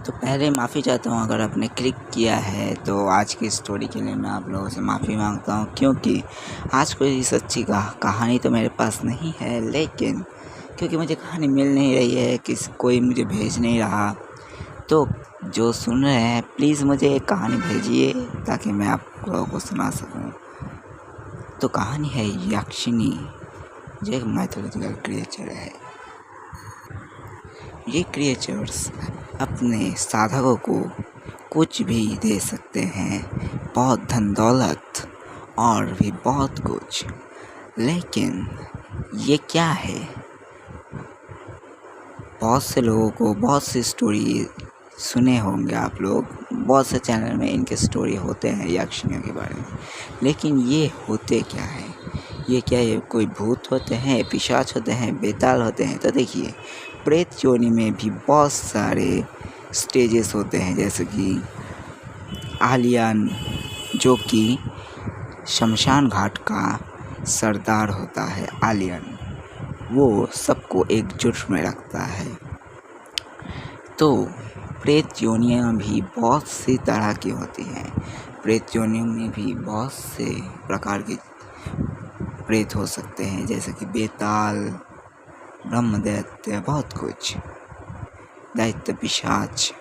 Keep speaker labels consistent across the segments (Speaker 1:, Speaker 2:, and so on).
Speaker 1: तो पहले माफ़ी चाहता हूँ अगर आपने क्लिक किया है तो आज की स्टोरी के लिए मैं आप लोगों से माफ़ी मांगता हूँ, क्योंकि आज कोई सच्ची कहानी तो मेरे पास नहीं है, लेकिन क्योंकि मुझे कहानी मिल नहीं रही है, कोई मुझे भेज नहीं रहा। तो जो सुन रहे हैं प्लीज़ मुझे एक कहानी भेजिए ताकि मैं आप लोगों को सुना सकूँ। तो कहानी है यक्षिनी, जो एक मैथोलॉजिकल क्रिएचर है। ये क्रिएचर्स अपने साधकों को कुछ भी दे सकते हैं, बहुत धन दौलत और भी बहुत कुछ। लेकिन ये क्या है, बहुत से लोगों को बहुत सी स्टोरी सुने होंगे आप लोग, बहुत से चैनल में इनके स्टोरी होते हैं यक्षिनियों के बारे में, लेकिन ये होते क्या है, ये क्या है, कोई भूत होते हैं, पिशाच होते हैं, बेताल होते हैं। तो देखिए, प्रेत योनि में भी बहुत सारे स्टेजेस होते हैं, जैसे कि आलियान, जो कि शमशान घाट का सरदार होता है। आलियन वो सबको एकजुट में रखता है। तो प्रेत योनियाँ भी बहुत सी तरह की होती हैं। प्रेत योनियों में भी बहुत से प्रकार के प्रेत हो सकते हैं, जैसे कि बेताल, ब्रह्मदैत्य, बहुत कुछ, दैत्य, पिशाच,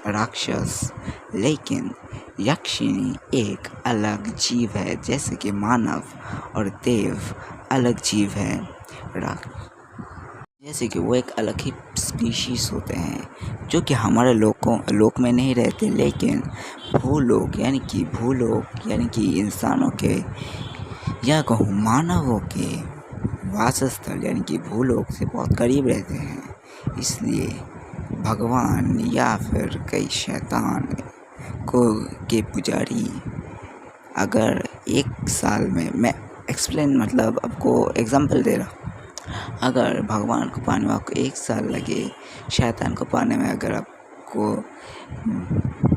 Speaker 1: राक्षस। लेकिन यक्षिनी एक अलग जीव है, जैसे कि मानव और देव अलग जीव है। जैसे कि वो एक अलग ही स्पीशीज़ होते हैं, जो कि हमारे लोक में नहीं रहते, लेकिन भूलोक यानी कि इंसानों के या कहूँ मानवों के वासस्थल यानी कि भूलोक से बहुत करीब रहते हैं। इसलिए भगवान या फिर कई शैतान के पुजारी अगर एक साल में, मैं मतलब आपको एग्जांपल दे रहा हूँ, अगर भगवान को पाने में आपको 1 साल लगे, शैतान को पाने में अगर आपको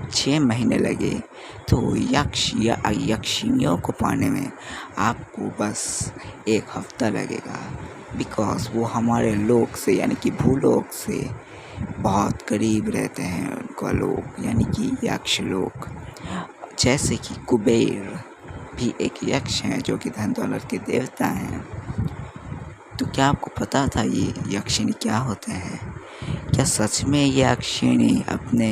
Speaker 1: 6 महीने लगे, तो यक्ष या यक्षिनियों को पाने में आपको बस 1 हफ्ता लगेगा। बिकॉज़ वो हमारे लोक से यानी कि भूलोक से बहुत करीब रहते हैं। उनका लोक यानी कि यक्ष लोक, जैसे कि कुबेर भी एक यक्ष हैं, जो कि धन दौलत के देवता हैं। तो क्या आपको पता था ये यक्षिनी क्या होते हैं? क्या सच में ये यक्षिनी अपने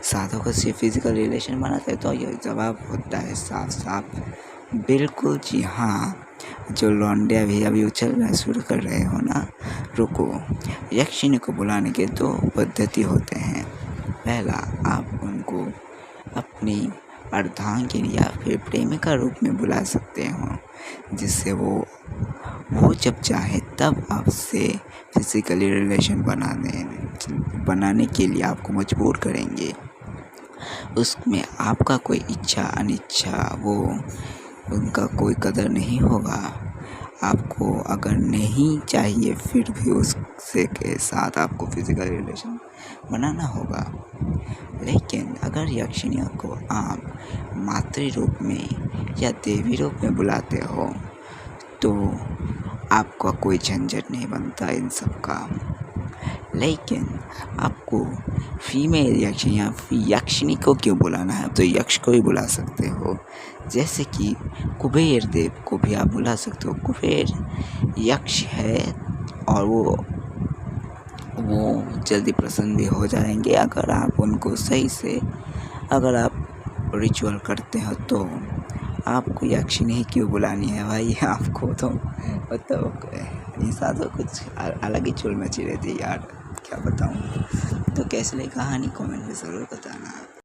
Speaker 1: साधकों से फिजिकल रिलेशन बनाते हैं? तो ये जवाब होता है साफ साफ बिल्कुल जी हाँ। जो लौंडे अभी उछलना शुरू कर रहे हो ना, रुको। यक्षिनी को बुलाने के 2 पद्धति होते हैं। पहला, आप उनको अपनी अर्धांगिनी या फिर प्रेमिका रूप में बुला सकते हो, जिससे वो जब चाहे तब आपसे फिजिकली रिलेशन बनाने के लिए आपको मजबूर करेंगे। उसमें आपका कोई इच्छा अनिच्छा वो उनका कोई कदर नहीं होगा। आपको अगर नहीं चाहिए फिर भी उससे के साथ आपको फिजिकल रिलेशन बनाना होगा। लेकिन अगर यक्षिनियों को आप मातृ रूप में या देवी रूप में बुलाते हो, तो आपका कोई झंझट नहीं बनता इन सब का। लेकिन आपको फीमेल यक्षिनी को क्यों बुलाना है, तो यक्ष को भी बुला सकते हो। जैसे कि कुबेर देव को भी आप बुला सकते हो। कुबेर यक्ष है और वो जल्दी प्रसन्न भी हो जाएंगे अगर आप उनको सही से अगर आप रिचुअल करते हो। तो आपको यक्षिनी ही क्यों बुलानी है भाई, आपको तो इंसान तो कुछ अलग ही चुल मची रहती है यार, क्या बताऊँ। तो कैसे लगी कहानी कमेंट में ज़रूर बताना।